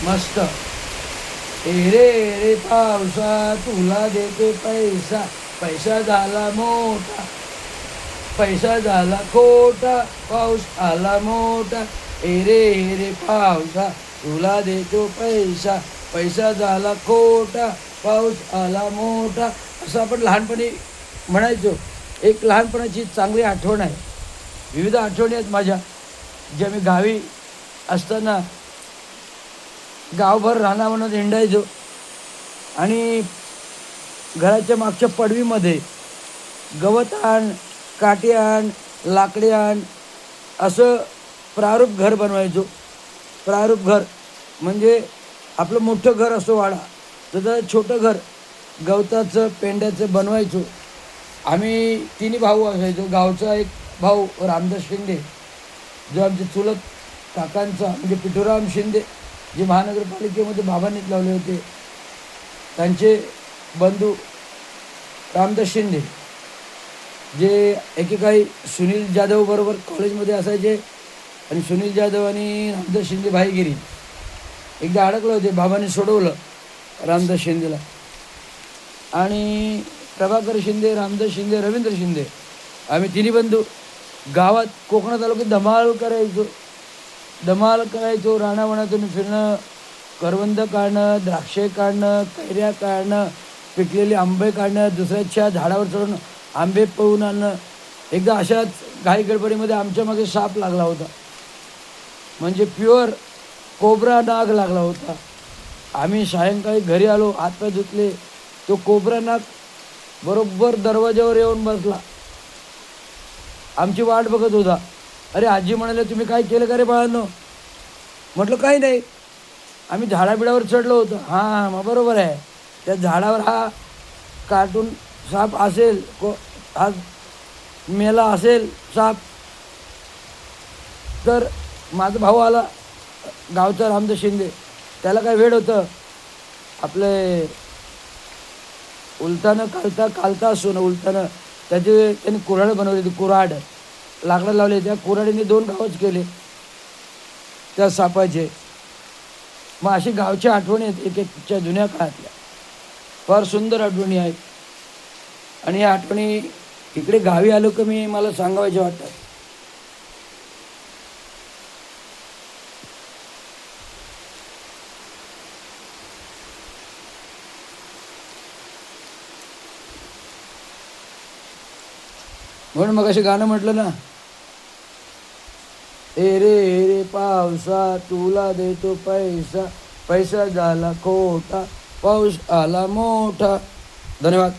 मस्त. ए रे रे पावसा तुला देतो पैसा, पैसा झाला मोठा, पैसा झाला खोटा, पाऊस आला मोठा. ए रे पावसा तुला देतो पैसा, पैसा झाला खोटा, पाऊस आला मोठा. असं आपण लहानपणी म्हणायचो. एक लहानपणाची चांगली आठवण आहे. विविध आठवणी आहेत माझ्या, ज्या मी गावी असताना गावभर रानावनात हिंडायचो आणि घराच्या मागच्या पडवीमध्ये गवत आण, काठी आण, लाकडी आण असं प्रारूप घर बनवायचो. प्रारूप घर म्हणजे आपलं मोठं घर असं वाडा, तर छोटं घर गवताचं पेंड्याचं बनवायचो. आम्ही तिन्ही भाऊ असायचो. गावचा एक भाऊ रामदास शिंदे, जो आमचे चुलत काकांचा म्हणजे पिठुराम शिंदे, जे महानगरपालिकेमध्ये बाबांनीच लावले होते, त्यांचे बंधू रामदास शिंदे, जे एकेकाळी सुनील जाधव बरोबर कॉलेजमध्ये असायचे. आणि सुनील जाधव आणि रामदास शिंदे भाईगिरी एकदा अडकले होते. बाबांनी सोडवलं रामदास शिंदेला. आणि प्रभाकर शिंदे, रामदास शिंदे, रवींद्र शिंदे, आम्ही तिन्ही बंधू गावात कोकणात आलो की धमाल करायचो. रानावनातून फिरणं, करवंद काढणं, द्राक्षे काढणं, कैऱ्या काढणं, पिकलेले आंबे काढणं, दुसऱ्याच्या झाडावर चढून आंबे पळून आणणं. एकदा अशाच घाई गडबडीमध्ये आमच्या मागे साप लागला होता, म्हणजे प्युअर कोब्रा नाग लागला होता. आम्ही सायंकाळी घरी आलो, हातपाय धुतले. तो कोब्रा नाग बरोबर दरवाज्यावर येऊन बसला. आमची वाट बघत होता. अरे आजी म्हणाले, तुम्ही काय केलं का रे बाळांनो? म्हटलं काही नाही, आम्ही झाडाबिडावर चढलो होतो. हां मग बरोबर आहे, त्या झाडावर हा कार्टून साप असेल, हा मेला असेल साप. तर माझा भाऊ आला, गावचा रामदास शिंदे. त्याला काय वेळ होतं, आपले उलतानं कालता असतो ना, उलतानं त्याचे त्यांनी कुऱ्हाड बनवली होती. कुऱ्हाड लाकडं लावले, त्या कुऱ्हाडीने 2 घावच केले त्या सापाचे. मग अशी गावच्या आठवणी आहेत एक एकच्या जुन्या काळातल्या, फार सुंदर आठवणी आहेत. आणि या आठवणी इकडे गावी आलो की मी मला सांगायच्या वाटतात. म्हणून मग असे गाणं म्हटलं ना, ए रे पावसा तुला देतो पैसा, पैसा झाला खोटा, पाऊस आला मोठा. धन्यवाद.